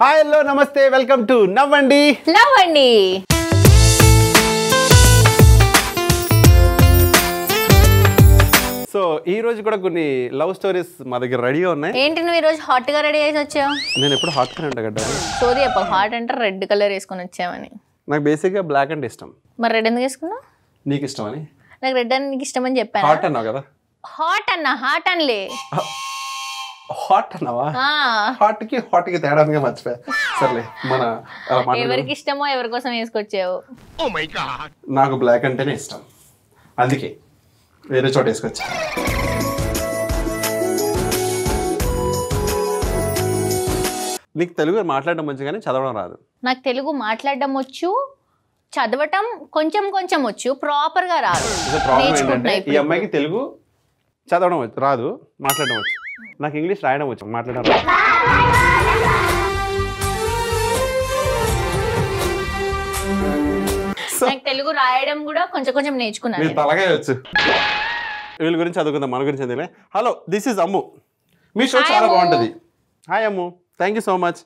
Hi hello నమస్తే welcome to నవ్వండి లవ్వండి. So ఈ రోజు కూడా కొన్ని లవ్ స్టోరీస్ మా దగ్గర రెడీగా ఉన్నాయి. ఏంటి నువ్వు ఈ రోజు హాట్ గా రెడీ చేసి వచ్చావు? నేను ఎప్పుడు హాట్ గానే ఉంటా కదా. సోది చెప్ప, హాట్ అంటే రెడ్ కలర్ వేసుకొని వచ్చావని. నాకు బేసిక్గా బ్లాక్ అంటే ఇష్టం. మరి రెడ్ ఎందుకు వేసుకున్నావు? నీకు ఇష్టమని. నాకు రెడ్ అని నీకు ఇష్టమని చెప్పాను. హాట్ అన్నావు కదా. హాట్ అన్నా, హాట్ అనలే. హాట్ అన్నావా? హాట్ కి తేడాగా మర్చిపోయా. సర్లే మన ఎవరికి ఇష్టమో ఎవరి కోసం వేసుకొచ్చావు. నాకు బ్లాక్ అంటేనే ఇష్టం, అందుకే వేరే చోట వేసుకొచ్చా. నీకు తెలుగు మాట్లాడడం వచ్చు కానీ చదవడం రాదు. నాకు తెలుగు మాట్లాడడం వచ్చు, చదవటం కొంచెం కొంచెం వచ్చు, ప్రాపర్ గా రాదు. ఈ అమ్మాయికి తెలుగు చదవడం వచ్చు, రాదు, మాట్లాడడం వచ్చు. నాకు ఇంగ్లీష్ రాయడం వచ్చు, మాట్లాడడం రాదు. నాకు తెలుగు రాయడం కూడా కొంచెం కొంచెం నేర్చుకున్నాను. తలగా వచ్చు. వీళ్ళ గురించి చదువుకుందాం, మన గురించి చదివే. Hello, this is Ammu. Me show చాలా బాగుంటుంది. Hi Ammu, thank you so much.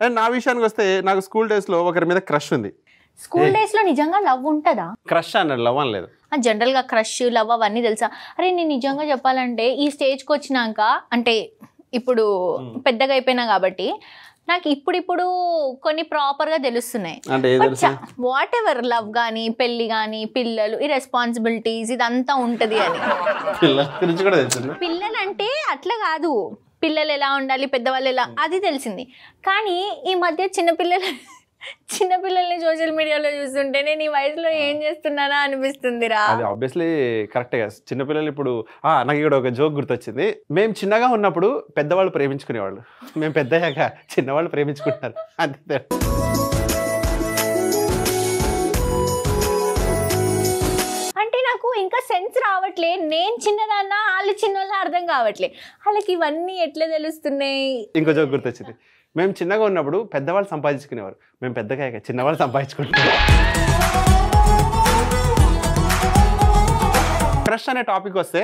And నా విషయానికి వస్తే నాకు స్కూల్ డేస్లో ఒకరి మీద క్రష్ ఉంది. స్కూల్ డేస్ లో నిజంగా లవ్ ఉంటుందా? క్రష్ అన్నాడు, లవ్ అని లేదు. జనరల్ గా క్రష్ లవ్ అవన్నీ తెలుసా? అరే నేను నిజంగా చెప్పాలంటే ఈ స్టేజ్కి వచ్చినాక, అంటే ఇప్పుడు పెద్దగా అయిపోయినా కాబట్టి నాకు ఇప్పుడు కొన్ని ప్రాపర్ గా తెలుస్తున్నాయి. వాట్ ఎవర్ లవ్ గానీ, పెళ్లి గానీ, పిల్లలు, ఈ రెస్పాన్సిబిలిటీస్ ఇదంతా ఉంటది అని. పిల్లలు అంటే అట్లా కాదు, పిల్లలు ఎలా ఉండాలి, పెద్దవాళ్ళు ఎలా, అది తెలిసింది. కానీ ఈ మధ్య చిన్నపిల్లల్ని సోషల్ మీడియాలో చూస్తుంటే నేను ఈ వయసులో ఏం చేస్తున్నానా అనిపిస్తుందిరా. అది ఆబ్వియస్లీ కరెక్టే కదా. చిన్నపిల్లలు ఇప్పుడు నాకు ఇక్కడ ఒక జోక్ గుర్తొచ్చింది. మేము చిన్నగా ఉన్నప్పుడు పెద్దవాళ్ళు ప్రేమించుకునేవాళ్ళు, మేము పెద్దయ్యాక చిన్నవాళ్ళు ప్రేమించుకుంటారు, అంతే. అంటే నాకు ఇంకా సెన్స్ రావట్లే, నేను చిన్నదాన్నా వాళ్ళు చిన్నోళ్ళ అర్థం కావట్లే. వాళ్ళకి ఇవన్నీ ఎట్లా తెలుస్తున్నాయి? ఇంకో జోక్ గుర్తొచ్చింది. మేము చిన్నగా ఉన్నప్పుడు పెద్దవాళ్ళు సంపాదించుకునేవారు, మేము పెద్దగా చిన్నవాళ్ళు సంపాదించుకుంటాం. క్రష్ అనే టాపిక్ వస్తే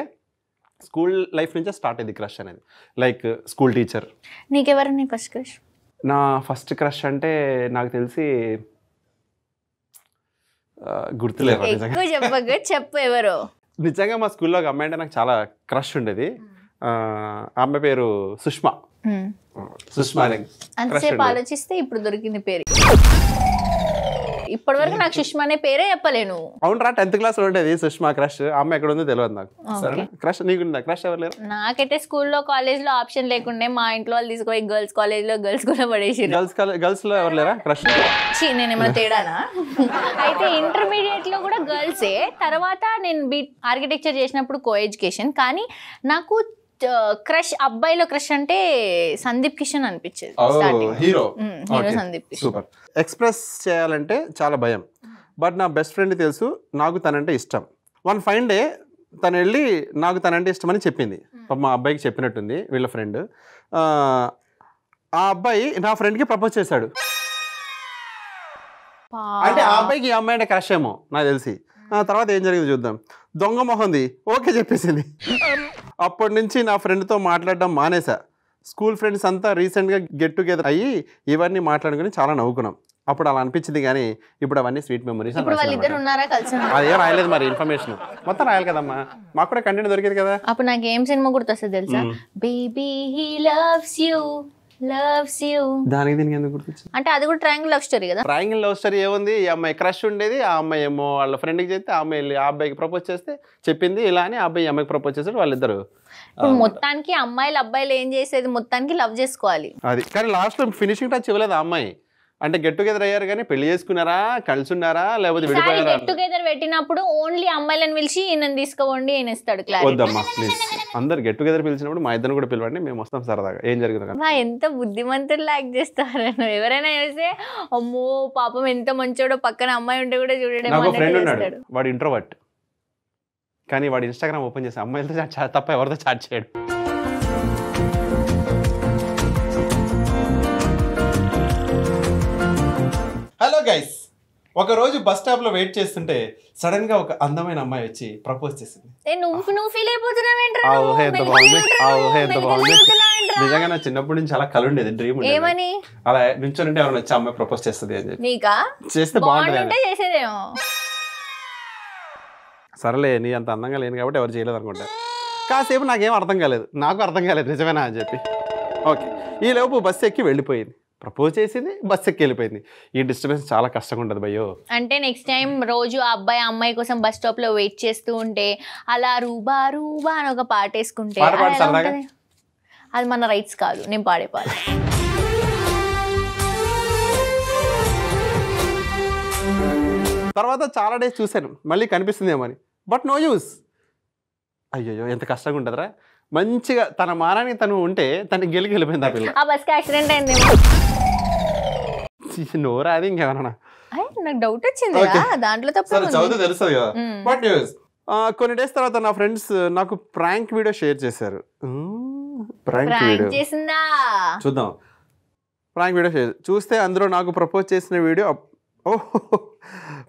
స్కూల్ లైఫ్ నుంచే స్టార్ట్ అయింది క్రష్ అనేది. Like school teacher. నీకెవరు నీ ఫస్ట్ క్రష్? నా ఫస్ట్ క్రష్ అంటే నాకు తెలిసి గుర్తులేదు. చెప్పు ఎవరో. నిజంగా మా స్కూల్లో ఒక అమ్మాయి అంటే నాకు చాలా క్రష్ ఉండేది. అమ్మాయి పేరు సుష్మా. అంతసేపు ఆలోచిస్తే ఇప్పుడు దొరికింది పేరు. ఇప్పటి వరకు నాకు సుష్మా అనే పేరే చెప్పలేను. అవునరా, 10th క్లాస్ లో ఉండేది సుష్మా క్రష్. అమ్మ ఎక్కడ ఉందో తెలియదు నాకు. క్రష్ నీకుందా? క్రష్ ఎవరు లేరు. నాకైతే స్కూల్లో కాలేజ్ లో ఆప్షన్ లేకుండే, మా ఇంట్లో వాళ్ళు తీసుకుపోయి గర్ల్స్ కాలేజ్ లో గర్ల్స్ కూడా పడేసి. గర్ల్స్ లో ఎవరు లేరా క్రష్? నేనేమన్నా తేడానా? అయితే ఇంటర్మీడియట్ లో కూడా గర్ల్సే. తర్వాత నేను ఆర్కిటెక్చర్ చేసినప్పుడు కో ఎడ్యుకేషన్. కానీ నాకు క్రష్, అబ్బాయిలో క్రష్ అంటే సందీప్ కిషన్ అనిపించేది. Hero Sandeep Kishan. Super. Express చేయాలంటే చాలా భయం, బట్ నా బెస్ట్ ఫ్రెండ్ తెలుసు నాకు తనంటే ఇష్టం. వన్ ఫైన్ డే తను వెళ్ళి నాకు తనంటే ఇష్టం అని చెప్పింది. మా అబ్బాయికి చెప్పినట్టుంది వీళ్ళ ఫ్రెండ్. ఆ అబ్బాయి నా ఫ్రెండ్కి ప్రపోజ్ చేశాడు. అంటే ఆ అబ్బాయికి ఈ అమ్మాయి అంటే క్రష్ ఏమో నాకు తెలిసి. తర్వాత ఏం జరిగింది చూద్దాం. దొంగ మొహంది ఓకే చెప్పేసింది. అప్పటి నుంచి నా ఫ్రెండ్తో మాట్లాడడం మానేసా. స్కూల్ ఫ్రెండ్స్ అంతా రీసెంట్గా గెట్ టుగెదర్ అయ్యి ఇవన్నీ మాట్లాడుకుని చాలా నవ్వుకున్నాం. అప్పుడు అలా అనిపించింది, కానీ ఇప్పుడు అవన్నీ స్వీట్ మెమరీస్. అదే రాయలేదు మరి, ఇన్ఫర్మేషన్ మొత్తం రాయాలి కదమ్మా, మాకు కూడా కంటెంట్ దొరికేది కదా. అప్పుడు నాకు ఏం సినిమా గుర్తొస్తుంది తెలుసా? Baby he loves you, loves you. దానికి దీనికి ఎందుకు గుర్తొచ్చింది? అంటే అది కూడా ట్రయాంగిల్ లవ్ స్టోరీ కదా. ట్రయాంగిల్ లవ్ స్టోరీ ఏముంది? ఈ అమ్మాయి క్రష్ ఉండేది, ఆ అమ్మాయి ఏమో వాళ్ళ ఫ్రెండ్కి చెప్తే ఆ అమ్మాయి ఆ అబ్బాయికి ప్రపోజ్ చేస్తే చెప్పింది ఇలా అని, ఆ అబ్బాయి అమ్మాయికి ప్రపోజ్ చేస్తాడు. వాళ్ళిద్దరు మొత్తానికి అమ్మాయిలు అబ్బాయిలు ఏం చేసేది, మొత్తానికి లవ్ చేసుకోవాలి. అది కానీ లాస్ట్ లో ఫినిషింగ్ టచ్ ఇవ్వలేదు ఆ అమ్మాయి. అంటే గెట్ టుగెదర్ అయ్యారు కానీ పెళ్లి చేసుకున్నారా, కలిసి ఉన్నారా, లేకపోతే విడిపోయారా? గెట్ టుగెదర్ పెట్టినప్పుడు ఓన్లీ అమ్మాయిలను పిలిచి ఈయన తీసుకోండి ఈయన ఇస్తాడు. వద్దమ్మా ప్లీజ్, అందరు గెట్ టుగెదర్ పిలిచినప్పుడు మా ఇద్దరు కూడా పిలవండి, మేము వస్తాం సరదాగా. ఏం జరిగింది? ఎంత బుద్ధిమంతులు లైక్ చేస్తారు. ఎవరైనా చేస్తే అమ్మో పాపం ఎంత మంచోడో, పక్కన అమ్మాయి ఉంటే కూడా చూడడం. నాకు ఫ్రెండ్ ఉన్నాడు, వాడు ఇంట్రోవర్ట్, కానీ వాడు ఇన్స్టాగ్రామ్ ఓపెన్ చేసి అమ్మాయిలతో తప్ప ఎవరితో చాట్ చేయడు. హలో గైస్, ఒక రోజు బస్ స్టాప్ లో వెయిట్ చేస్తుంటే సడన్ గా ఒక అందమైన అమ్మాయి వచ్చి ప్రపోజ్ చేసింది. నువ్వు ఫీల్ అయిపోతున్నావేంట్రా? నిజంగా నా చిన్నప్పటి నుంచి చాలా కల ఉండేది, డ్రీమ్ ఉండేది. ఏమని? అలా నుంచోనంటే ఎవరైనా వచ్చి అమ్మాయి ప్రపోజ్ చేస్తుంది అని చెప్పి. నీకా? చేస్తే బాగుంటుంది. బాగుంటే చేసేదేమో. సరేలే, నీ అంత అందంగా లేను కాబట్టి ఎవరు చేయలేదు అనుకుంటా. కాసేపు నాకేం అర్థం కాలేదు, నాకు అర్థం కాలేదు నిజమేనా అని చెప్పి. ఓకే, ఈ లోపు బస్సు ఎక్కి వెళ్ళిపోయింది, ప్రపోజ్ చేసింది, బస్సు ఎక్కి వెళ్ళిపోయింది. ఈ డిస్టర్బెన్స్ చాలా కష్టంగా ఉంటుంది భయ్యో. అంటే నెక్స్ట్ టైం రోజు ఆ అబ్బాయి అమ్మాయి కోసం బస్ స్టాప్ లో వెయిట్ చేస్తూ ఉంటే అలా రూబా రూబా అని ఒక పాట వేసుకుంటే పాట పాడు సరదాగా. అది మన రైట్స్ కాదు, నేను పాడే పాట. తర్వాత చాలా డేస్ చూశాను, మళ్ళీ కనిపిస్తుందేమో అని, బట్ నో యూస్. అయ్యో ఎంత కష్టంగా ఉంటుందిరా. మంచిగా తన మానానికి తను ఉంటే తనకి గెలికి వెళ్ళిపోయింది ఆ పిల్ల. ఆ బస్కి యాక్సిడెంట్ అయిందేమో. నోరా అది ఇంకేమన్నా. నాకు డౌట్ వచ్చింది దాంట్లో తప్ప. చదివితే తెలుస్తుంది కదా. బట్ న్యూస్ కొన్ని డేస్ తర్వాత నా ఫ్రెండ్స్ నాకు ప్రాంక్ వీడియో షేర్ చేశారు. ప్రాంక్ వీడియో చేసిందా చూద్దాం. ప్రాంక్ వీడియో షేర్ చూస్తే అందులో నాకు ప్రపోజ్ చేసిన వీడియో.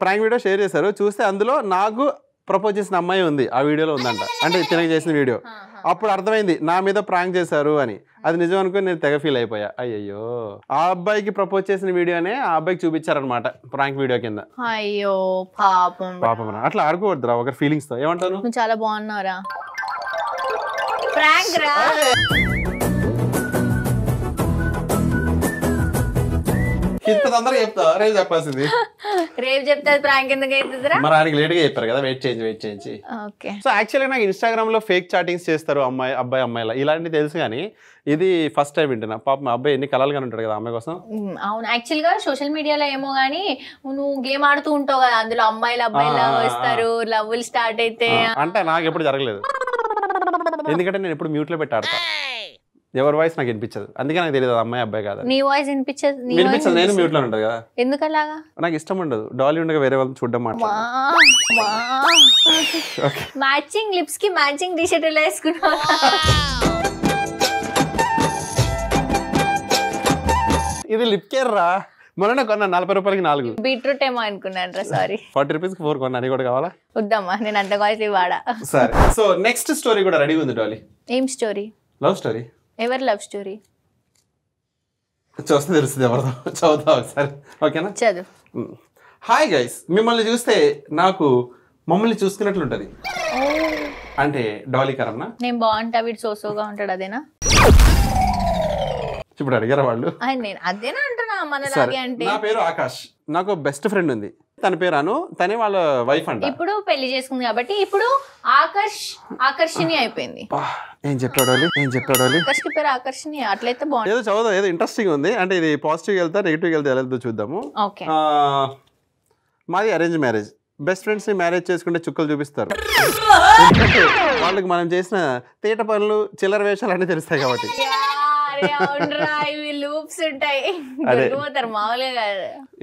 ప్రాంక్ వీడియో షేర్ చేశారు, చూస్తే అందులో నాకు ప్రపోజ్ చేసిన అమ్మాయి ఉంది, ఆ వీడియోలో ఉందంట. అంటే తినకి చేసిన వీడియో. అప్పుడు అర్థమైంది నా మీద ప్రాంక్ చేశారు అని. అది నిజం అనుకుని నేను తెగ ఫీల్ అయిపోయా. అయ్యయ్యో, ఆ అబ్బాయికి ప్రపోజ్ చేసిన వీడియోనే ఆ అబ్బాయికి చూపించారనమాట ప్రాంక్ వీడియో కింద. అయ్యో పాపం. పాపం అట్లా ఆడుకోవద్దురా ఒకరి ఫీలింగ్స్ తో. ఏమంటారు? నువ్వు చాలా బాగున్నారా. ప్రాంక్ రా. ఇంత తొందరగా చెప్తా, రేపు చెప్పాల్సింది. రేపు చెప్తే ప్రాంక్ ఎందుకు అవుతుందిరా? మరి ఆయనకి లేట్ గా చెప్పారు కదా, వెయిట్ చేయించి. ఓకే. సో యాక్చువల్గా నాకు ఇన్స్టాగ్రామ్ లో ఫేక్ చాటింగ్స్ చేస్తారు అబ్బాయి అమ్మాయిలా, ఇలాంటివి తెలుసు కానీ ఇది ఫస్ట్ టైం వింటున్నా. పాప మా అబ్బాయి ఎన్ని కలలుగానే ఉంటాడు కదా అమ్మాయి కోసం. అవును, యాక్చువల్ గా సోషల్ మీడియాలో ఏమో గానీ నువ్వు గేమ్ ఆడుతూ ఉంటావు కదా, అందులో అమ్మాయిలు అబ్బాయిలు వస్తారు, లవ్లు స్టార్ట్ అయితే. అంటే నాకు ఎప్పుడు జరగలేదు, ఎందుకంటే నేను ఎప్పుడు మ్యూట్ లో పెట్టి ఆడతా. ఎవరి వాయిస్ నాకు వినిపించదు, అందుకే నాకు తెలియదు అమ్మాయి అబ్బాయి కాదు. నీ వాయిస్ వినిపించదు. నేను మ్యూట్ లో ఉంటుంది కదా. ఎందుకు అలాగా? నాకు ఇష్టం ఉండదు డాలీ ఉండగా వేరే వాళ్ళని చూడడం. మ్యాచింగ్ లిప్స్ కి మ్యాచింగ్ టీ షర్ట్ ఎలా వేసుకున్నావు? ఇది లిప్ కేర్ రా, మొన్న కొన్నా 40 రూపాయలకి 4. బీట్రూట్ ఏమో అనుకున్నాను రా, సారీ. 40 రూపీస్కి 4 కొన్నా, అది కూడా కావాలా? వద్దమ్మా, నేను అంత కాస్ట్లీ వాడా. సరే, సో నెక్స్ట్ స్టోరీ కూడా రెడీ ఉంది డాలీ. ఏం స్టోరీ? Love story. ఎవరి లవ్ స్టోరీ? చూస్తే తెలుస్తుంది ఎవరితో. చదువుతా ఒకసారి, ఓకేనా? చదువు. హాయ్ గైస్, మిమ్మల్ని చూస్తే నాకు మమ్మల్ని చూసుకున్నట్లుంటది. అంటే డాలీ కరన్నా నేను బాగుంటా, వీడు సోసోగా ఉంటాడు, అదేనా? ఇప్పుడు అడిగారా వాళ్ళు? నేను అదేనా అంటున్నా, మనలాగే. అంటే నా పేరు ఆకాష్, నాకు బెస్ట్ ఫ్రెండ్ ఉంది, తన పేరు అను, తనే వాళ్ళ వైఫ్ అంట. ఇప్పుడు పెళ్లి చేసుకుంది కాబట్టి ఇప్పుడు ఆకర్షణి అయిపోయింది. ఏం చెప్పాడు ఆకర్ష్ పేరు ఆకర్షణి, అట్లయితే బాగుంది. ఏదో చదువుదా, ఏదో ఇంట్రెస్టింగ్ ఉంది. అంటే ఇది పాజిటివ్ వెళ్తా నెగిటివ్ వెళ్తే ఎలా చూద్దాము. ఓకే. మాది అరేంజ్ మ్యారేజ్. బెస్ట్ ఫ్రెండ్స్ ని మ్యారేజ్ చేసుకుంటే చుక్కలు చూపిస్తారు. వాళ్ళకి మనం చేసిన తీట పనులు చిల్లర వేషాలు అన్నీ తెలుస్తాయి కాబట్టి.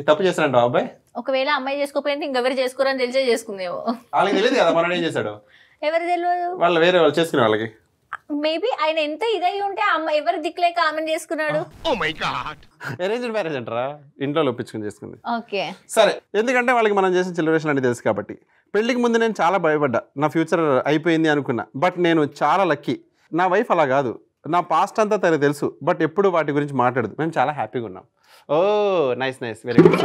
తప్పు చేస్తారంట అబ్బాయి. ఒకవేళ అమ్మాయి చేసుకోకపోతే ఇంకెవరు చేసుకోరని తెలిసే చేసుకుందేమో. వాళ్ళకి తెలియదు కదా మనం ఏం చేశాడు. ఎవరు తెలియదు, వాళ్ళు వేరే వాళ్ళు చేసుకునే వాళ్ళకి. మేబీ ఆయన ఎంత ఇదై ఉంటే అమ్మాయి ఎవరు దిక్కులేక కామెంట్ చేసుకున్నాడు. అరేంజ్డ్ మ్యారేజ్ అంటారా, ఇంట్లో ఒప్పించుకుని చేసుకుంది. ఓకే సరే, ఎందుకంటే వాళ్ళకి మనం చేసిన చిల్లరేషన్ అని తెలుసు కాబట్టి. పెళ్లికి ముందు నేను చాలా భయపడ్డా, నా ఫ్యూచర్ అయిపోయింది అనుకున్నా. బట్ నేను చాలా లక్కీ, నా వైఫ్ అలా కాదు. నా పాస్ట్ అంతా తనకు తెలుసు, బట్ ఎప్పుడు వాటి గురించి మాట్లాడదు. మేము చాలా హ్యాపీగా ఉన్నాం. Oh nice nice, very good.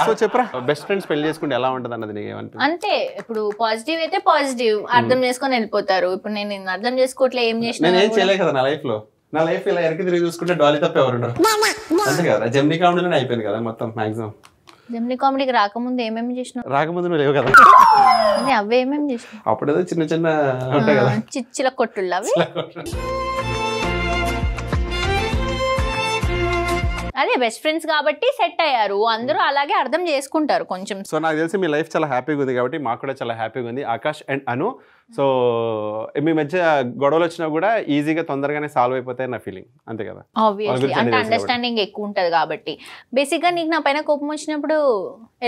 So చెప్పరా, బెస్ట్ ఫ్రెండ్స్ పెళ్లి చేసుకుంటే ఎలా ఉంటుంది అన్నది నీకు ఏమనిపిస్తుంది? అంటే ఇప్పుడు పాజిటివ్ అయితే పాజిటివ్ అర్థం చేసుకొని వెళ్ళిపోతారు. ఇప్పుడు నేను అర్థం చేసుకోవట్లే, ఏం చేసిన నేను ఏం చేయలేదు కదా నా లైఫ్ ఇలా ఎరికి తిరిగి చూసుకుంటే డాలీ తప్ప ఎవరు అంతే కదా. జెమినీ కామెడీలోనే అయిపోయింది కదా మొత్తం మాక్సిమం. జెమినీ కామెడీకి రాకముందు ఏమేమి చేసినావు? రాకముందు నువ్వు లేవు కదా, అవే ఏమేమి చేసినావు? అప్పుడేదో చిన్న చిన్న ఉంటాయి కదా, చిచ్చుల కొట్టుళ్ళు అవి. అదే బెస్ట్ ఫ్రెండ్స్ కాబట్టి సెట్ అయ్యారు, అందరూ అలాగే అర్థం చేసుకుంటారు కొంచెం. సో నాకు తెలిసి మీ లైఫ్ చాలా హ్యాపీగా ఉంది కాబట్టి మాకు కూడా చాలా హ్యాపీగా ఉంది, ఆకాష్ అండ్ అను. సో మీ మధ్య గొడవలు వచ్చినా కూడా ఈజీగా తొందరగానే సాల్వ్ అయిపోతాయి నా ఫీలింగ్, అంతే కదా? ఆబ్వియస్లీ, అంటే అండర్స్టాండింగ్ ఎక్కువ ఉంటుంది కాబట్టి. బేసిక్గా నీకు నా పైన కోపం వచ్చినప్పుడు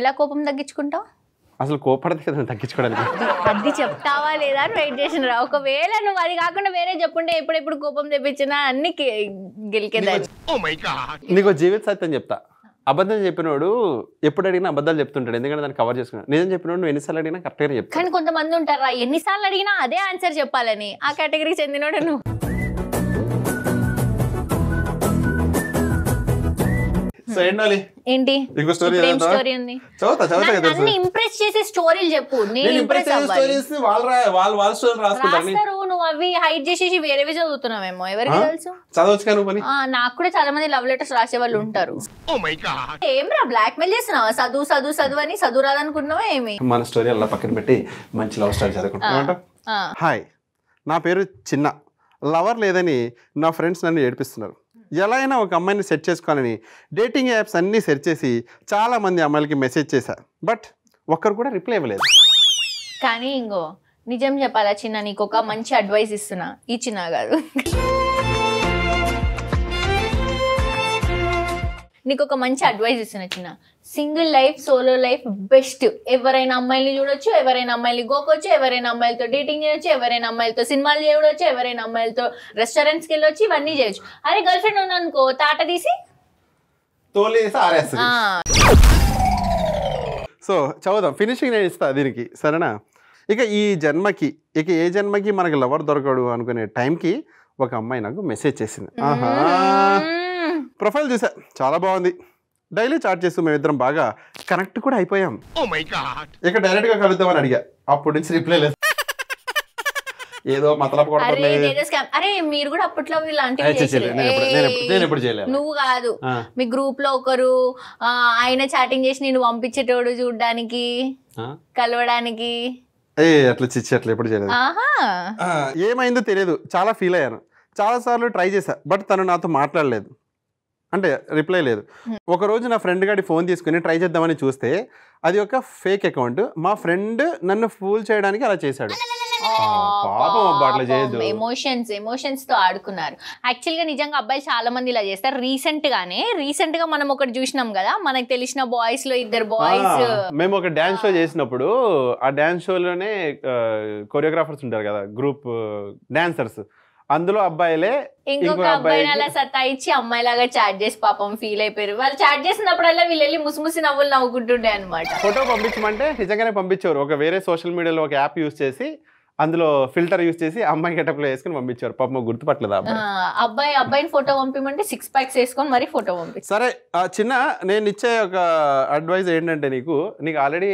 ఎలా కోపం తగ్గించుకుంటావు? అసలు కోపడితే కదా తగ్గించుకోవడానికి. అది చెప్తావా లేదా అని వెయిట్ చేసినరా. ఒకవేళ నువ్వు అది కాకుండా వేరే చెప్పుంటే ఎప్పుడెప్పుడు కోపం తెప్పించినా అన్ని గెలికేదాన్ని. నీకు జీవిత సత్యం చెప్తా, అబద్ధం చెప్పినోడు ఎప్పుడు అడిగినా అబద్ధాలు చెప్తుంటాడు, ఎందుకంటే దాన్ని కవర్ చేసుకున్నాడు. నిజం చెప్పినోడు నువ్వు ఎన్నిసార్లు అడిగినా కరెక్ట్గా చెప్తాను. కానీ కొంతమంది ఉంటారా ఎన్నిసార్లు అడిగినా అదే ఆన్సర్ చెప్పాలని, ఆ కేటగిరీకి చెందినోడు నువ్వు. సో ఏంటి ఏంటి ఇంకో స్టోరీ ఏం స్టోరీ ఉంది? చదువుతా నన్ను ఇంప్రెస్ చేసే స్టోరీలు చెప్పు, నేను ఇంప్రెస్ అవ్వాలి. వాళ్ళ స్టోరీ రాస్తారు, నువ్వు అవి హైడ్ చేసేసి వేరేవి చదువుతున్నావేమో, ఎవరికి తెలుసు? చదవచ్చు. నాకు కూడా చాలా మంది లవ్ లెటర్స్ రాసే వాళ్ళు ఉంటారు. ఏమ్రా బ్లాక్ మెయిల్ చేస్తున్నావా? చదువు అని చదువు రాదనుకున్నావా ఏమి? మన స్టోరీ అలా పక్కన పెట్టి మంచి లవ్ స్టోరీ చదువుకుంటున్నా. హాయ్, నా పేరు చిన్న. లవర్ లేదని నా ఫ్రెండ్స్ నన్ను ఏడిపిస్తున్నారు. ఎలా అయినా ఒక అమ్మాయిని సెట్ చేసుకోవాలని డేటింగ్ యాప్స్ అన్నీ సెర్చ్ చేసి చాలామంది అమ్మాయిలకి మెసేజ్ చేశా. బట్ ఒక్కరు కూడా రిప్లై ఇవ్వలేదు. కానీ ఇంకో నిజం చెప్పాలా చిన్న, నీకు ఒక మంచి అడ్వైస్ ఇస్తున్నా. ఈ చిన్న కాదు, నీకు ఒక మంచి అడ్వైస్ ఇస్తున్నా చిన్న. Single life, solo life best. ఎవరైనా అమ్మాయిని చూడొచ్చు, ఎవరైనా అమ్మాయిని గోకొచ్చు, ఎవరైనా అమ్మాయిలతో డేటింగ్ చేయొచ్చు, ఎవరైనా అమ్మాయిలతో సినిమాలు చూడొచ్చు, ఎవరైనా అమ్మాయిలతో రెస్టారెంట్స్కి వెళ్ళొచ్చు, ఇవన్నీ చేయొచ్చు. అరే గర్ల్ ఫ్రెండ్ ఉన్నా అనుకో, తాట తీసి తోలేసి ఆరేస్తుంది. సో చదువుదాం, ఫినిషింగ్ నేను ఇస్తా దీనికి, సరేనా? ఇక ఈ జన్మకి, ఇక ఏ జన్మకి మనకి లవర్ దొరకడు అనుకునే టైంకి ఒక అమ్మాయి నాకు మెసేజ్ చేసింది. ప్రొఫైల్ చూసా, చాలా బాగుంది. డైలీ చాట్ చేస్తూ మేమిద్దరం బాగా కనెక్ట్ కూడా అయిపోయాం. ఇక డైరెక్ట్గా కలుద్దామని అడిగా. అప్పటి నుంచి రిప్లై లేదు. ఏదో మతలబ్ కొడుతుంది. అరే మీరు కూడా అప్పట్లో నువ్వు కాదు, మీ గ్రూప్ లో ఒకరు ఆయన చాటింగ్ చేసి నేను పంపించేటోడు చూడడానికి, కలవడానికి. అట్లా చిచ్చి అట్లా ఎప్పుడు చేయలేదు. ఏమైందో తెలియదు, చాలా ఫీల్ అయ్యాను. చాలాసార్లు ట్రై చేశా, బట్ తను నాతో మాట్లాడలేదు, అంటే రిప్లై లేదు. ఒకరోజు నా ఫ్రెండ్ గాడి ఫోన్ తీసుకుని ట్రై చేద్దామని చూస్తే అది ఒక ఫేక్ అకౌంట్. మా ఫ్రెండ్ నన్ను ఫూల్ చేయడానికి అలా చేశాడు. ఎమోషన్స్ తో ఆడుకున్నారు. యాక్చువల్ గా నిజంగా అబ్బాయిలు చాలా మంది ఇలా చేస్తారు. రీసెంట్ గా మనం ఒకటి చూసినాం కదా, మనకు తెలిసిన బాయ్స్ లో ఇద్దరు బాయ్స్. మేము ఒక డాన్స్ షో చేసినప్పుడు ఆ డాన్స్ షోలోనే కొరియోగ్రాఫర్స్ ఉంటారు కదా, గ్రూప్ డాన్సర్స్, అందులో అబ్బాయిలే ఇంకొక అబ్బాయిని అలా సతాయిచ్చి అమ్మాయిలాగా చాట్ చేసి పాపం ఫీల్ అయిపోయారు. వాళ్ళు చాట్ చేసినప్పుడల్లా వీళ్ళు ముసిముసి నవ్వులు నవ్వుకుంటుండే అనమాట. ఫోటో పంపించమంటే నిజంగానే పంపించారు. ఒక వేరే సోషల్ మీడియాలో ఒక యాప్ యూజ్ చేసి అందులో ఫిల్టర్ యూజ్ చేసి అమ్మాయి గెటప్లో వేసుకుని పంపించారు. పాపం గుర్తుపట్టలేదు అబ్బాయిని ఫోటో పంపిమంటే 6 packs వేసుకొని మరి ఫోటో పంపి. సరే చిన్న, నేను ఇచ్చే ఒక అడ్వైజ్ ఏంటంటే, నీకు ఆల్రెడీ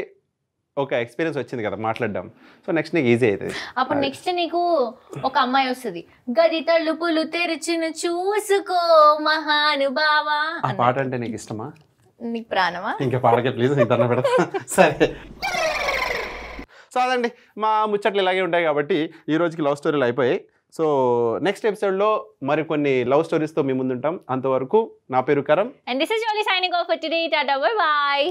ఒక ఎక్స్పీరియన్స్ వచ్చింది కదా మాట్లాడడం, సో నెక్స్ట్ నీకు ఈజీ అవుతుంది. అప్పుడు నెక్స్ట్ నీకు ఒక అమ్మాయి వస్తుంది, గది తలుపులు తెరిచిన చూసుకో మహానుభావా. ఆ పాట అంటే నీకు ఇష్టమా? నీకు ప్రాణమా? ఇంకా పాడకే ప్లీజ్, నీకు దండం పెడతా. సరే, సో అదండి మా ముచ్చట్లు ఇలాగే ఉంటాయి కాబట్టి ఈ రోజుకి లవ్ స్టోరీలు అయిపోయాయి. సో నెక్స్ట్ ఎపిసోడ్లో మరికొన్ని లవ్ స్టోరీస్తో మీ ముందుంటాం. అంతవరకు నా పేరు కరం. And this is Jolly signing off for today. Tata, bye bye.